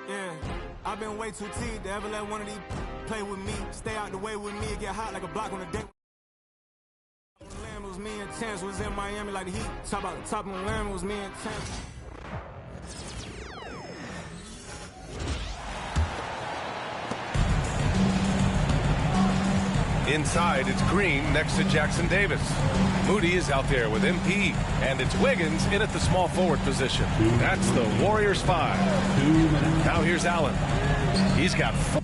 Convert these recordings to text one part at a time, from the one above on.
Yeah, I've been way too teed to ever let one of these play with me. Stay out the way with me and get hot like a block on a date. Lamb was me and Chance was in Miami like the Heat. Top about the top of the Lamb was me and Chance. Inside, it's Green next to Jackson Davis. Moody is out there with MP, and it's Wiggins in at the small forward position. That's the Warriors 5. Now here's Allen. He's got 4.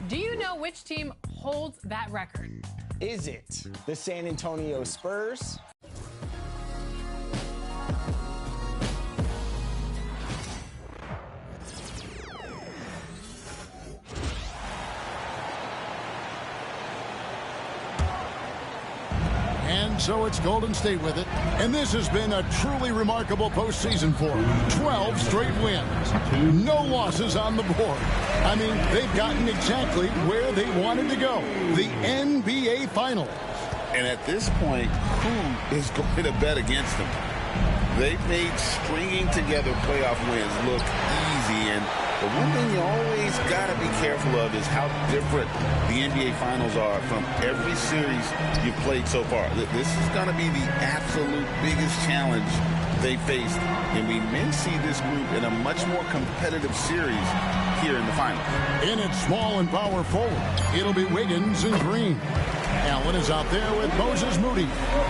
Do you know which team holds that record? Is it the San Antonio Spurs? And so it's Golden State with it. And this has been a truly remarkable postseason for them. 12 straight wins. No losses on the board. I mean, they've gotten exactly where they wanted to go. The NBA Finals. And at this point, who is going to bet against them? They've made stringing together playoff wins look easy. And the one thing you always got to be careful of is how different the NBA Finals are from every series you've played so far. This is going to be the absolute biggest challenge they faced. And we may see this group in a much more competitive series here in the finals. In its small and power forward, it'll be Wiggins and Green. Allen is out there with Moses Moody.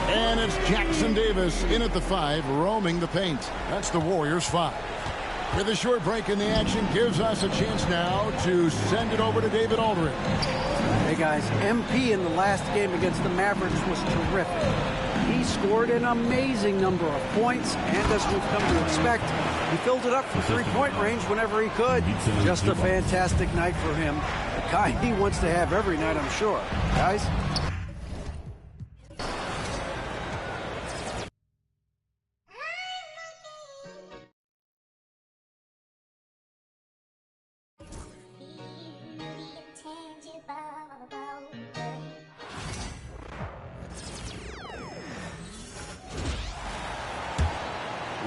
And it's Jackson Davis in at the 5, roaming the paint. That's the Warriors 5. With a short break in the action, gives us a chance now to send it over to David Aldridge. Hey guys, MP in the last game against the Mavericks was terrific. He scored an amazing number of points, and as we've come to expect, he filled it up from three-point range whenever he could. Just a fantastic night for him. The kind he wants to have every night, I'm sure. Guys?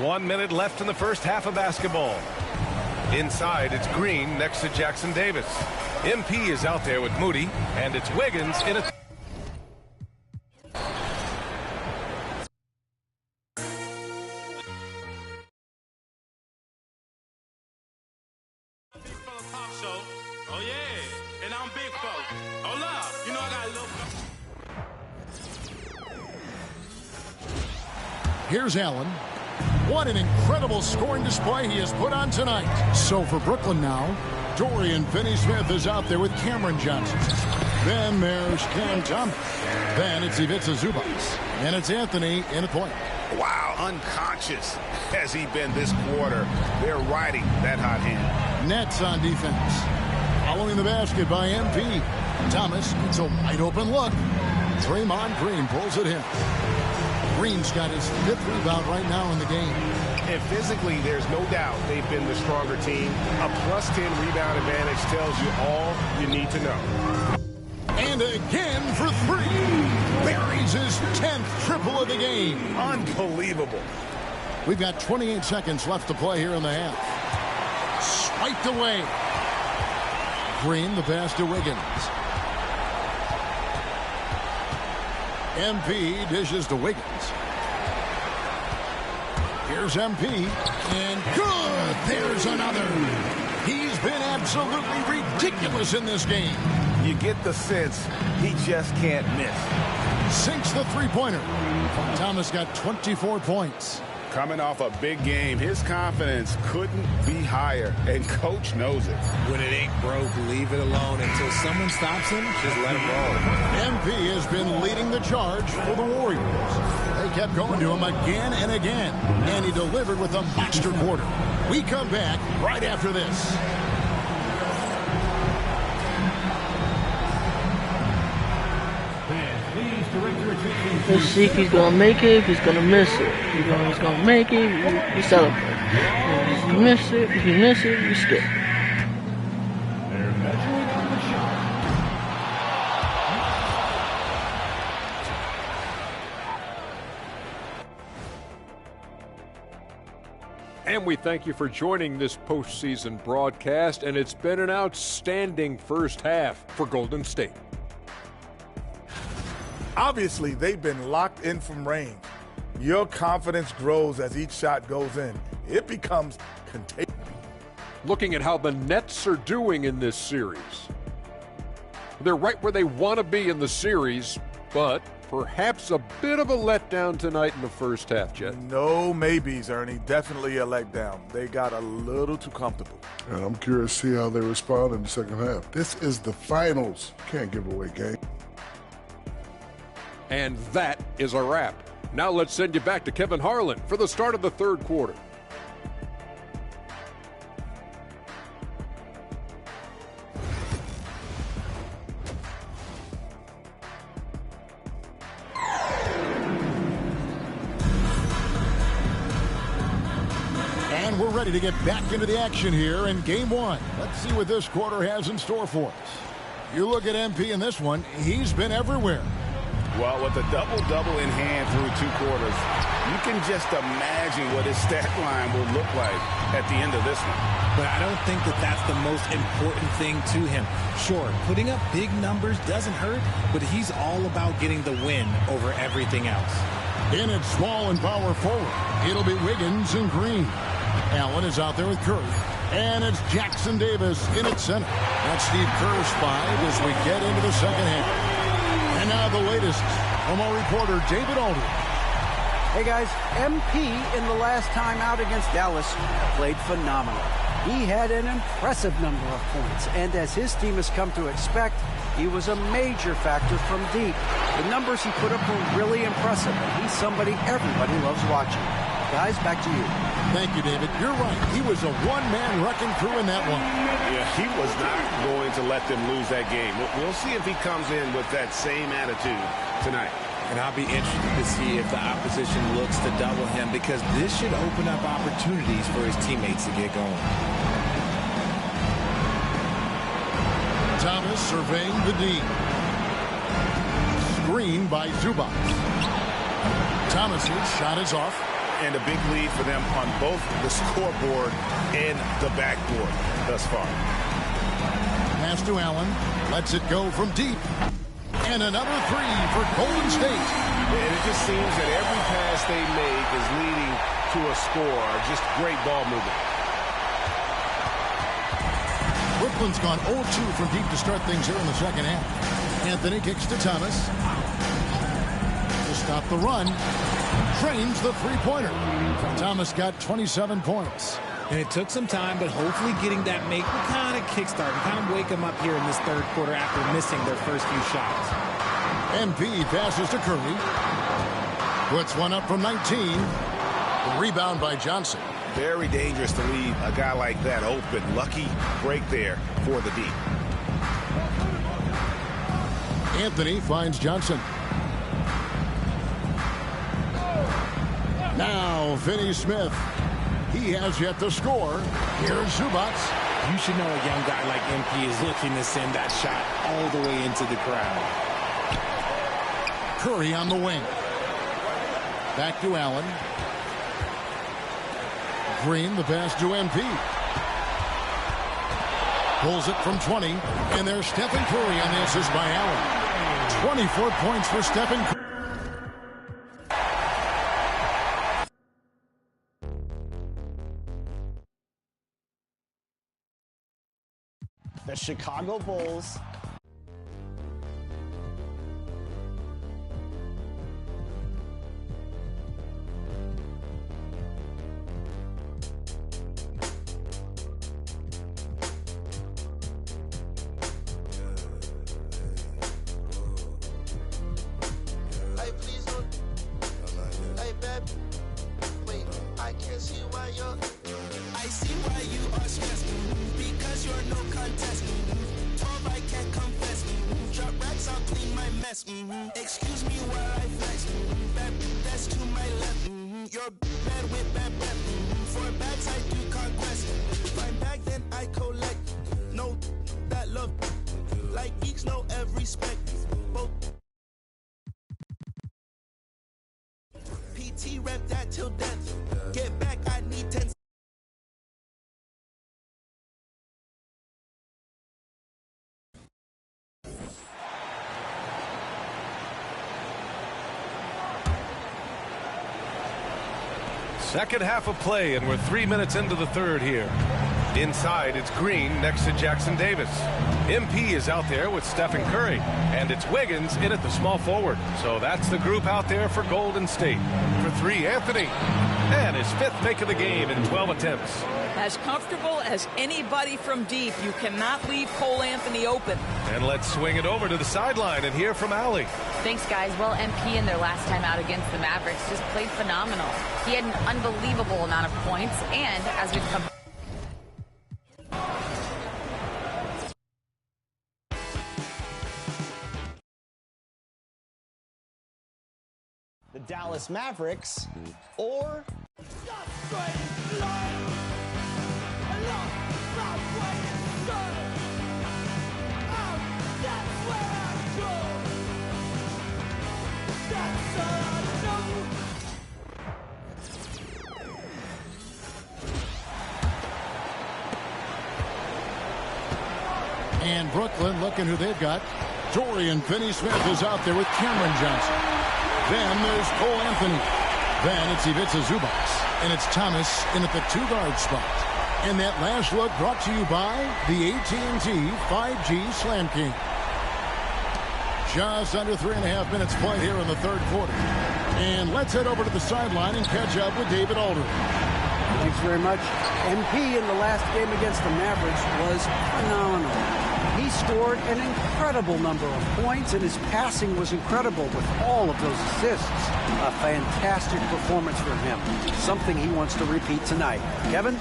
One minute left in the first half of basketball. Inside, it's Green next to Jackson Davis. MP is out there with Moody, and it's Wiggins in a... Oh yeah, and I'm big folk. Hold up, you know I got a little... Here's Allen. What an incredible scoring display he has put on tonight. So for Brooklyn now, Dorian Finney-Smith is out there with Cameron Johnson. Then there's Cam Thomas. Then it's Ivica Zubac. And it's Anthony in a point. Wow, unconscious has he been this quarter. They're riding that hot hand. Nets on defense. Following the basket by MP. Thomas gets a wide open look. Draymond Green pulls it in. Green's got his 5th rebound right now in the game. And physically, there's no doubt they've been the stronger team. A +10 rebound advantage tells you all you need to know. And again for 3. Buries his 10th triple of the game. Unbelievable. We've got 28 seconds left to play here in the half. Swiped away. Green, the pass to Wiggins. MP dishes to Wiggins. Here's MP. And good! There's another. He's been absolutely ridiculous in this game. You get the sense he just can't miss. Sinks the three-pointer. Thomas got 24 points. Coming off a big game, his confidence couldn't be higher, and coach knows it. When it ain't broke, leave it alone. Until someone stops him, just let him roll. MP has been leading the charge for the Warriors. They kept going to him again and again, and he delivered with a monster quarter. We come back right after this. Let's see if he's gonna make it, if he's gonna miss it. If he's gonna make it, you celebrate. If you miss it, you skip. we thank you for joining this postseason broadcast, and it's been an outstanding first half for Golden State. Obviously, they've been locked in from range. Your confidence grows as each shot goes in. It becomes contagious. Looking at how the Nets are doing in this series. They're right where they want to be in the series, but perhaps a bit of a letdown tonight in the first half, Jet. No maybes, Ernie. Definitely a letdown. They got a little too comfortable. And I'm curious to see how they respond in the second half. This is the finals. Can't give away game. And that is a wrap. Now let's send you back to Kevin Harlan for the start of the third quarter. And we're ready to get back into the action here in game one. Let's see what this quarter has in store for us. You look at MP in this one, he's been everywhere. Well, with a double-double in hand through 2 quarters, you can just imagine what his stat line will look like at the end of this one. But I don't think that that's the most important thing to him. Sure, putting up big numbers doesn't hurt, but he's all about getting the win over everything else. In at small and power forward, it'll be Wiggins and Green. Allen is out there with Curry. And it's Jackson Davis in at center. That's Steve Kerr's 5 as we get into the second half. And now the latest from our reporter, David Aldridge. Hey, guys, MP in the last time out against Dallas played phenomenal. He had an impressive number of points, and as his team has come to expect, he was a major factor from deep. The numbers he put up were really impressive, and he's somebody everybody loves watching. Guys, back to you. Thank you, David. You're right. He was a one-man wrecking crew in that one. Yeah, he was not going to let them lose that game. We'll see if he comes in with that same attitude tonight. And I'll be interested to see if the opposition looks to double him, because this should open up opportunities for his teammates to get going. Thomas surveying the D. Screen by Zubac. Thomas's shot is off. And a big lead for them on both the scoreboard and the backboard thus far. Pass to Allen. Lets it go from deep. And another 3 for Golden State. And it just seems that every pass they make is leading to a score. Just great ball movement. Brooklyn's gone 0-2 from deep to start things here in the second half. Anthony kicks to Thomas. To stop the run. Trains the three-pointer. Thomas got 27 points. And it took some time, but hopefully getting that make will kind of kickstart and kind of wake them up here in this third quarter after missing their first few shots. MP passes to Curry. Puts one up from 19. The rebound by Johnson. Very dangerous to leave a guy like that open. Lucky break there for the D. Anthony finds Johnson. Now, Finney Smith. He has yet to score. Here's Zubac. You should know a young guy like MP is looking to send that shot all the way into the crowd. Curry on the wing. Back to Allen. Green, the pass to MP. Pulls it from 20. And there's Stephen Curry on the assist by Allen. 24 points for Stephen Curry. The Chicago Bulls Excuse me while I flex. That's to my left. You're bad with bad breath. For bags I do conquest. Find bag then I collect. No, that love. Like geeks know every spec. Both. PT rep that till death. Get back, I need 10. Second half of play, and we're 3 minutes into the third here. Inside, it's Green next to Jackson Davis. MP is out there with Stephen Curry, and it's Wiggins in at the small forward. So that's the group out there for Golden State. For three, Anthony. And his fifth make of the game in 12 attempts. As comfortable as anybody from deep, you cannot leave Cole Anthony open. And let's swing it over to the sideline and hear from Allie. Thanks, guys. Well, MP in their last time out against the Mavericks just played phenomenal. He had an unbelievable amount of points, and as we've come... The Dallas Mavericks or and Brooklyn looking who they've got. Dorian Finney-Smith is out there with Cameron Johnson. Then there's Cole Anthony. Then it's Ivica Zubac. And it's Thomas in at the two-guard spot. And that last look brought to you by the AT&T 5G Slam King. Just under 3.5 minutes played here in the third quarter. And let's head over to the sideline and catch up with David Aldridge. Thanks very much. MP in the last game against the Mavericks was phenomenal. He scored an incredible number of points, and his passing was incredible with all of those assists. A fantastic performance from him. Something he wants to repeat tonight. Kevin?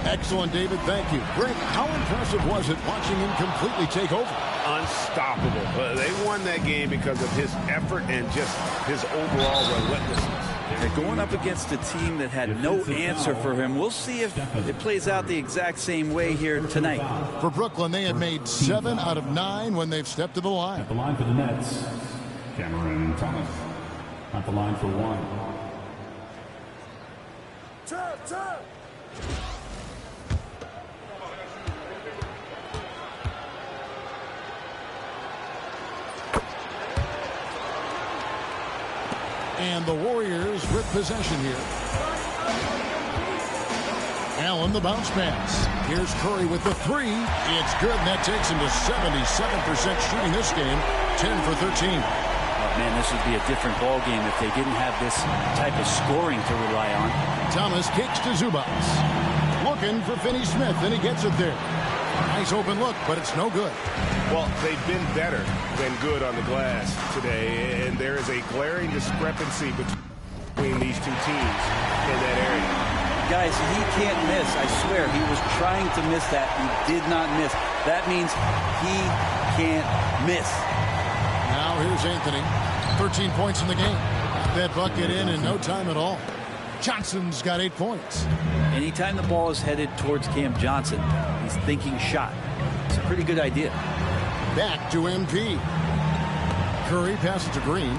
Excellent, David. Thank you. Greg, how impressive was it watching him completely take over? Unstoppable. They won that game because of his effort and just his overall relentlessness. They're going up against a team that had no answer for him. We'll see if it plays out the exact same way here tonight. For Brooklyn, they had made 7 out of 9 when they've stepped to the line. At the line for the Nets, Cameron Thomas. At the line for one. Turn. And the Warriors with possession here. Allen, the bounce pass. Here's Curry with the three. It's good, and that takes him to 77% shooting this game. 10 for 13. Oh, man, this would be a different ball game if they didn't have this type of scoring to rely on. Thomas kicks to Zubac. Looking for Finney-Smith, and he gets it there. Nice open look, but it's no good. Well, they've been better than good on the glass today, and there is a glaring discrepancy between these two teams in that area. Guys, he can't miss. I swear, he was trying to miss that. He did not miss. That means he can't miss. Now here's Anthony. 13 points in the game. That bucket in no time at all. Johnson's got 8 points. Anytime the ball is headed towards Cam Johnson, he's thinking shot. It's a pretty good idea. Back to MP. Curry passes to Green.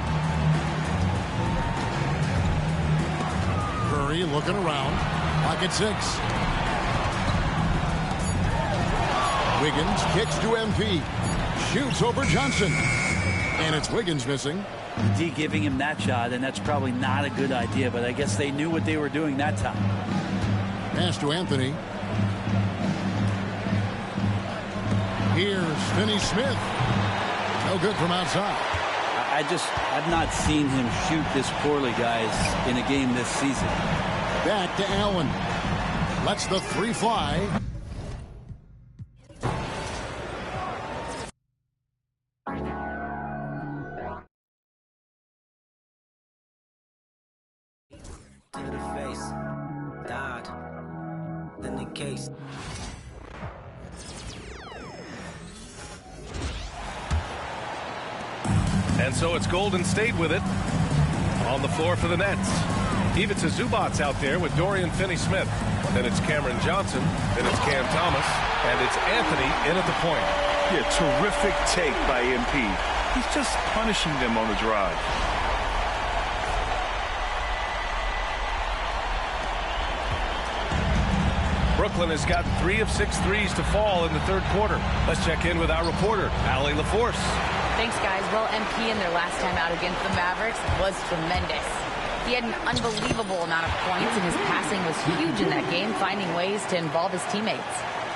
Curry looking around. Pocket 6. Wiggins kicks to MP. Shoots over Johnson. And it's Wiggins missing. D giving him that shot, and that's probably not a good idea, but I guess they knew what they were doing that time. Pass to Anthony. Here's Finney-Smith. No good from outside. I've not seen him shoot this poorly, guys, in a game this season. Back to Allen. Lets the three fly. To the face, died, then the case. And so it's Golden State with it on the floor for the Nets. Ivica Zubac out there with Dorian Finney-Smith. Then it's Cameron Johnson. Then it's Cam Thomas. And it's Anthony in at the point. Yeah, terrific take by MP. He's just punishing them on the drive. Brooklyn has gotten 3 of 6 threes to fall in the third quarter. Let's check in with our reporter, Allie LaForce. Thanks, guys. Well, MP in their last time out against the Mavericks was tremendous. He had an unbelievable amount of points, and his passing was huge in that game, finding ways to involve his teammates.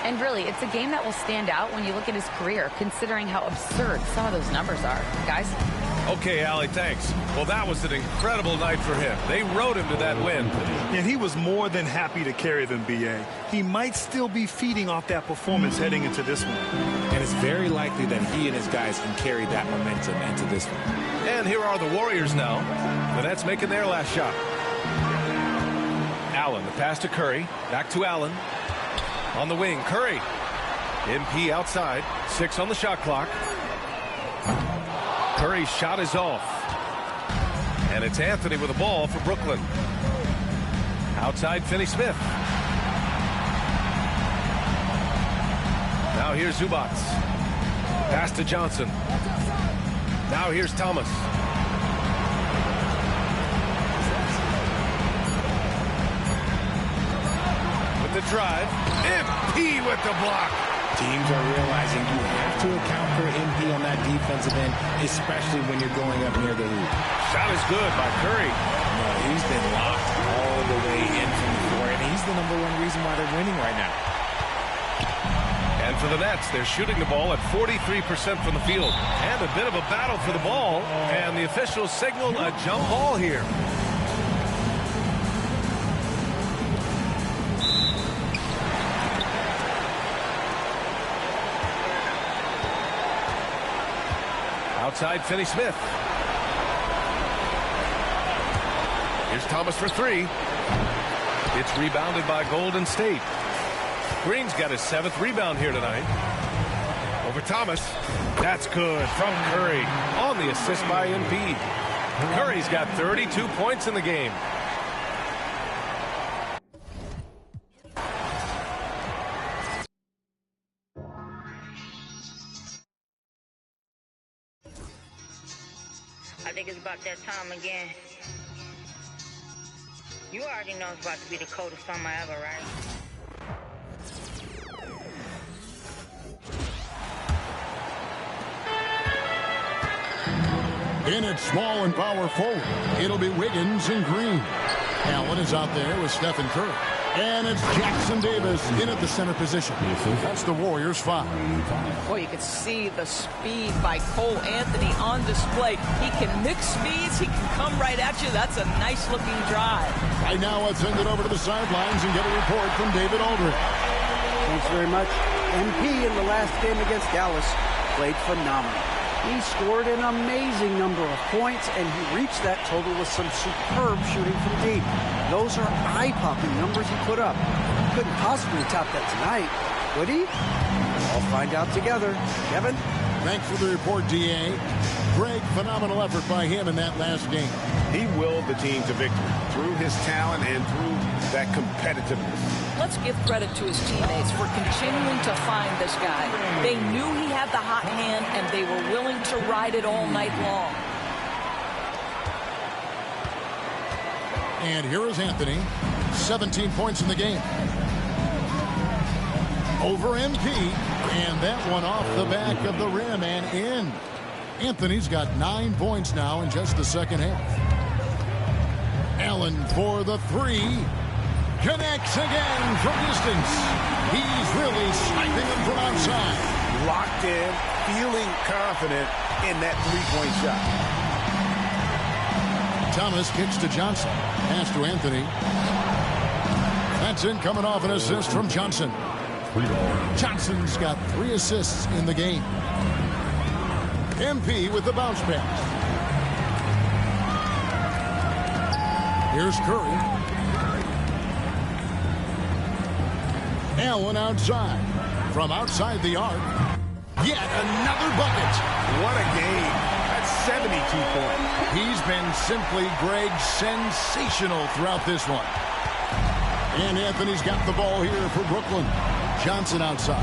And really, it's a game that will stand out when you look at his career, considering how absurd some of those numbers are. Guys? Okay, Allie, thanks. Well, that was an incredible night for him. They rode him to that win. And he was more than happy to carry them, B.A. He might still be feeding off that performance heading into this one. And it's very likely that he and his guys can carry that momentum into this one. And here are the Warriors now. The Nets making their last shot. Allen, the pass to Curry. Back to Allen. On the wing, Curry. MP outside. 6 on the shot clock. Curry's shot is off. And it's Anthony with the ball for Brooklyn. Outside, Finney-Smith. Now here's Zubac. Pass to Johnson. Now here's Thomas. With the drive. MP with the block. Teams are realizing you have to account for MP on that defensive end, especially when you're going up near the hoop. Shot is good by Curry. No, he's been locked all the way in from the floor, and he's the #1 reason why they're winning right now. And for the Nets, they're shooting the ball at 43% from the field. And a bit of a battle for the ball. And the officials signal a jump ball here. Outside, Finney-Smith. Here's Thomas for 3. It's rebounded by Golden State. Green's got his 7th rebound here tonight. Over Thomas. That's good from Curry on the assist by MP. Curry's got 32 points in the game. I think it's about that time again. You already know it's about to be the coldest summer ever, right? In at small and power forward, it'll be Wiggins and Green. Allen is out there with Stephen Curry. And it's Jackson Davis in at the center position. That's the Warriors 5. Boy, you can see the speed by Cole Anthony on display. He can mix speeds. He can come right at you. That's a nice-looking drive. Right now, let's send it over to the sidelines and get a report from David Aldridge. Thanks very much. MP in the last game against Dallas played phenomenal. He scored an amazing number of points, and he reached that total with some superb shooting from deep. Those are eye-popping numbers he put up. Couldn't possibly top that tonight, would he? I'll find out together. Kevin? Thanks for the report, D.A. Greg, phenomenal effort by him in that last game. He willed the team to victory through his talent and through that competitiveness. Let's give credit to his teammates for continuing to find this guy. They knew he had the hot hand, and they were willing to ride it all night long. And here is Anthony, 17 points in the game. Over MP, and that one off the back of the rim and in. Anthony's got 9 points now in just the second half. Allen for the 3. Connects again from distance. He's really sniping them from outside. Locked in, feeling confident in that three-point shot. Thomas kicks to Johnson. Pass to Anthony. That's in, coming off an assist from Johnson. Johnson's got 3 assists in the game. MP with the bounce pass. Here's Curry. Allen outside. From outside the arc. Yet another bucket. What a game. That's 72 points. He's been simply, Greg, sensational throughout this one. And Anthony's got the ball here for Brooklyn. Johnson outside.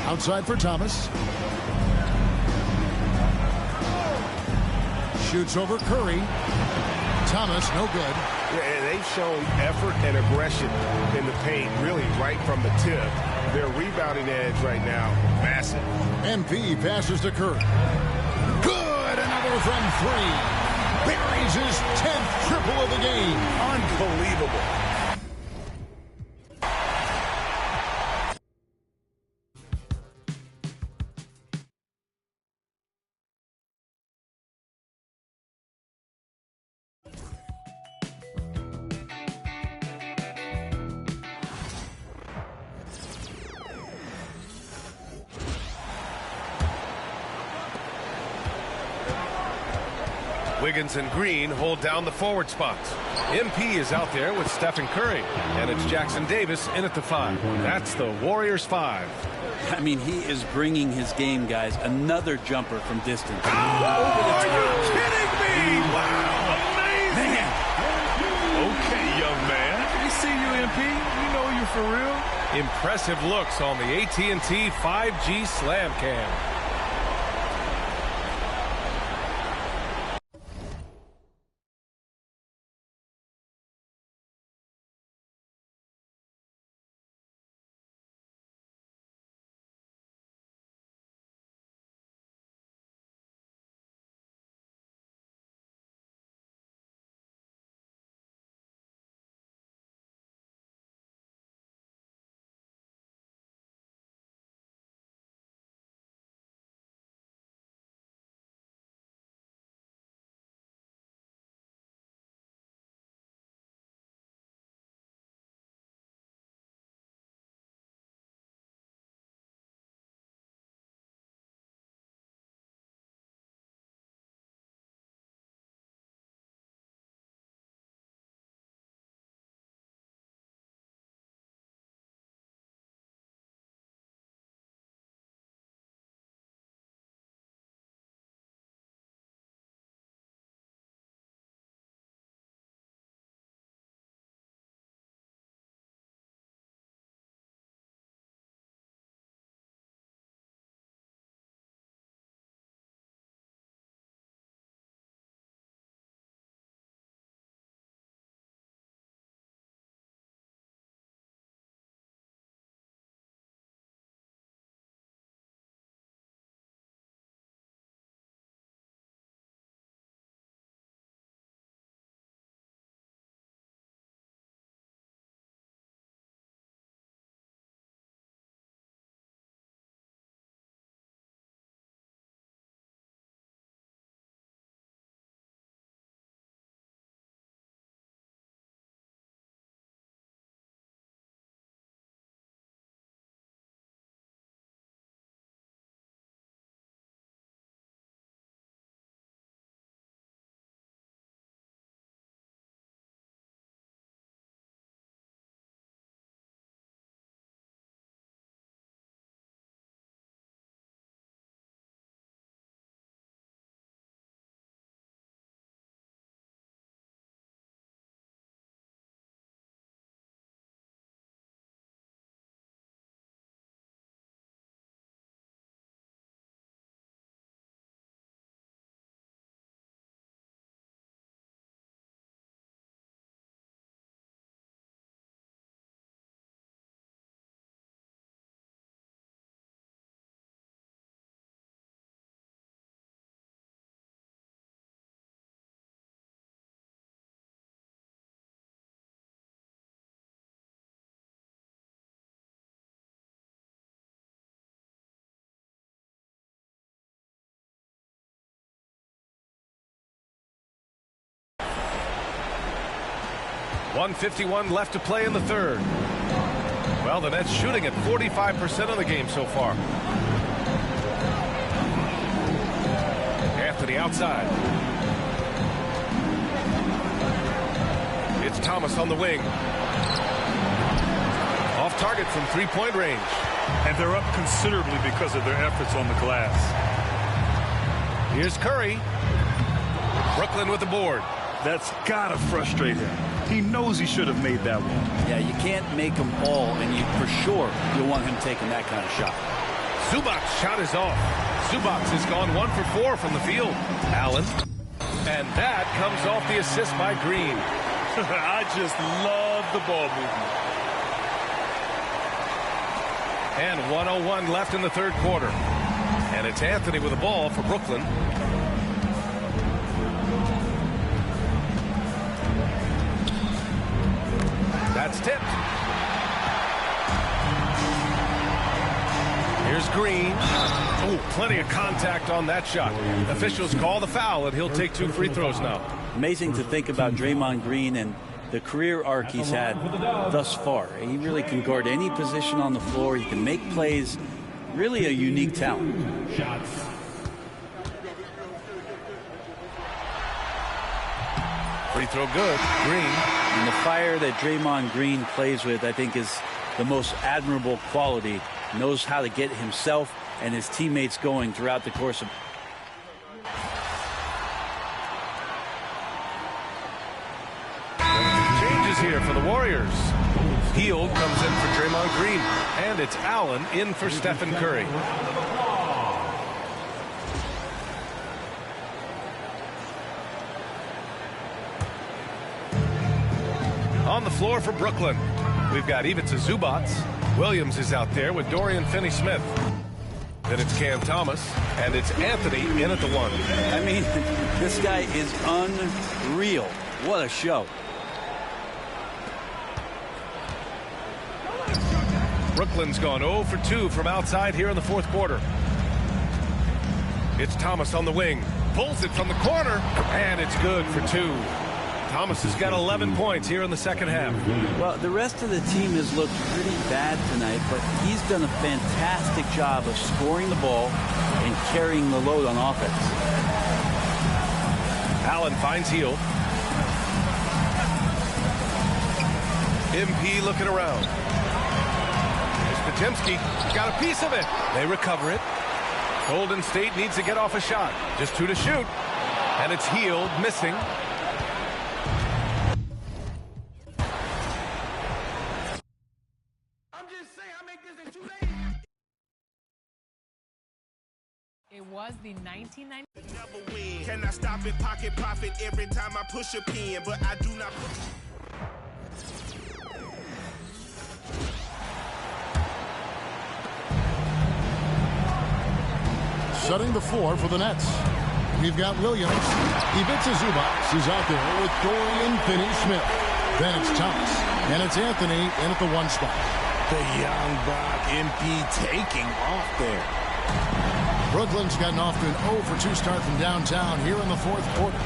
Outside for Thomas. Shoots over Curry. Thomas, no good. Yeah, they've shown effort and aggression in the paint, really right from the tip. Their rebounding edge right now, massive. MP passes to Curry. Good! Another from three. Buries his 10th triple of the game. Unbelievable. Wiggins and Green hold down the forward spots. MP is out there with Stephen Curry, and it's Jackson Davis in at the 5. That's the Warriors 5. I mean, he is bringing his game, guys. Another jumper from distance. Oh, are you kidding me? Wow, amazing. Man. Okay, young man. We see you, MP. You know you're for real. Impressive looks on the AT&T 5G Slam Cam. .151 left to play in the third. Well, the Nets shooting at 45% of the game so far. Anthony outside. It's Thomas on the wing. Off target from three-point range. And they're up considerably because of their efforts on the glass. Here's Curry. Brooklyn with the board. That's got to frustrate him. He knows he should have made that one. Yeah, you can't make them all, and you for sure you'll want him taking that kind of shot. Zubac's shot is off. Zubac has gone 1 for 4 from the field. Allen. And that comes off the assist by Green. I just love the ball movement. And 1:01 left in the third quarter. And it's Anthony with the ball for Brooklyn. That's tipped. Here's Green. Oh, plenty of contact on that shot. Officials call the foul, and he'll take 2 free throws now. Amazing to think about Draymond Green and the career arc he's had thus far. He really can guard any position on the floor. He can make plays. Really a unique talent. Free throw good. Green. And the fire that Draymond Green plays with, I think, is the most admirable quality. Knows how to get himself and his teammates going throughout the course of. Changes here for the Warriors. Hield comes in for Draymond Green. And it's Allen in for Stephen Curry. On the floor for Brooklyn, we've got Ivica Zubac. Williams is out there with Dorian Finney-Smith. Then it's Cam Thomas, and it's Anthony in at the 1. I mean, this guy is unreal. What a show. Brooklyn's gone 0 for 2 from outside here in the 4th quarter. It's Thomas on the wing. Pulls it from the corner, and it's good for 2. Thomas has got 11 points here in the 2nd half. Well, the rest of the team has looked pretty bad tonight, but he's done a fantastic job of scoring the ball and carrying the load on offense. Allen finds Hield. MP looking around. Podziemski got a piece of it. They recover it. Golden State needs to get off a shot. Just 2 to shoot. And it's Hield missing. It was the 1990. Can I stop it, pocket profit every time I push a pin, but I do not. Setting the floor for the Nets. We've got Williams. Ivica Zubac is out there with Dorian Finney-Smith. Then it's Thomas. And it's Anthony in at the 1 spot. The young buck, MP taking off there. Brooklyn's gotten off to an 0 for 2 start from downtown here in the 4th quarter.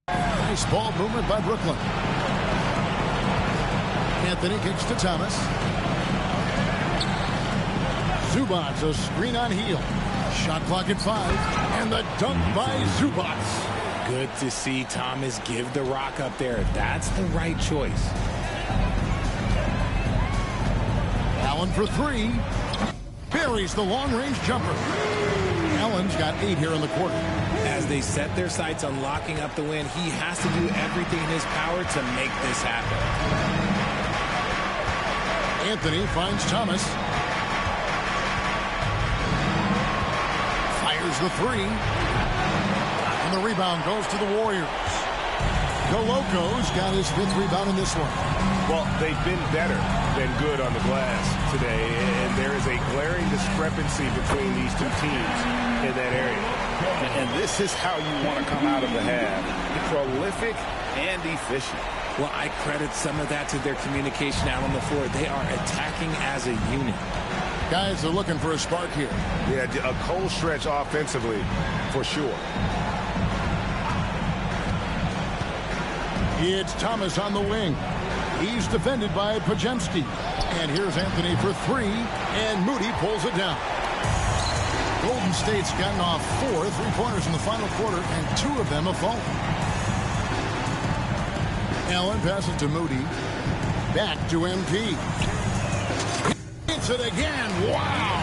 Nice ball movement by Brooklyn. Anthony kicks to Thomas. Zubac, a screen on Hield. Shot clock at 5. And the dunk by Zubac. Good to see Thomas give the rock up there. That's the right choice. Allen for 3. Buries the long-range jumper. Allen's got 8 here in the quarter. As they set their sights on locking up the win, he has to do everything in his power to make this happen. Anthony finds Thomas. Fires the 3. And the rebound goes to the Warriors. Goloko's got his 5th rebound in this one. Well, they've been better than good on the glass today, and there is a glaring discrepancy between these two teams in that area. And this is how you want to come out of the half. Prolific and efficient. Well, I credit some of that to their communication out on the floor. They are attacking as a unit. Guys are looking for a spark here. Yeah, a cold stretch offensively, for sure. It's Thomas on the wing. He's defended by Podziemski. And here's Anthony for 3. And Moody pulls it down. Golden State's gotten off 4 3-pointers in the final quarter, and 2 of them have fallen. Allen passes to Moody. Back to MP. Hits it again. Wow.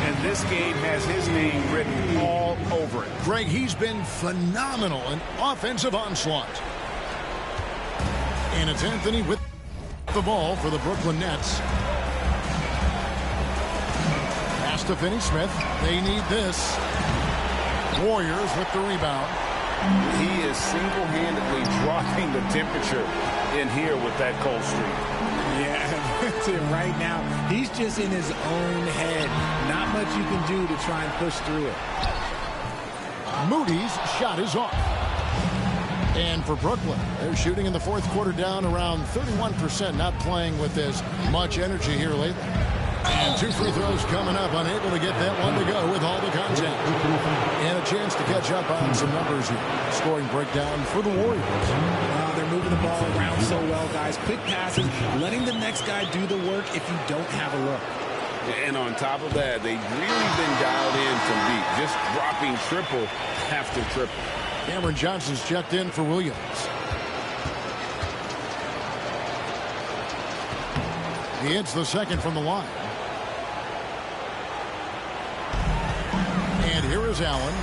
And this game has his name written all over it. Greg, he's been phenomenal in offensive onslaught. And it's Anthony with the ball for the Brooklyn Nets. Pass to Finney-Smith. They need this. Warriors with the rebound. He is single-handedly dropping the temperature in here with that cold streak. Yeah, that's it right now. He's just in his own head. Not much you can do to try and push through it. Moody's shot is off. And for Brooklyn, they're shooting in the fourth quarter down around 31%, not playing with as much energy here lately. And 2 free throws coming up, unable to get that one to go with all the contact. And a chance to catch up on some numbers here. Scoring breakdown for the Warriors. They're moving the ball around so well, guys. Quick passes, letting the next guy do the work if you don't have a look. And on top of that, they've really been dialed in from deep, just dropping triple after triple. Cameron Johnson's checked in for Williams. He hits the second from the line. And here is Allen.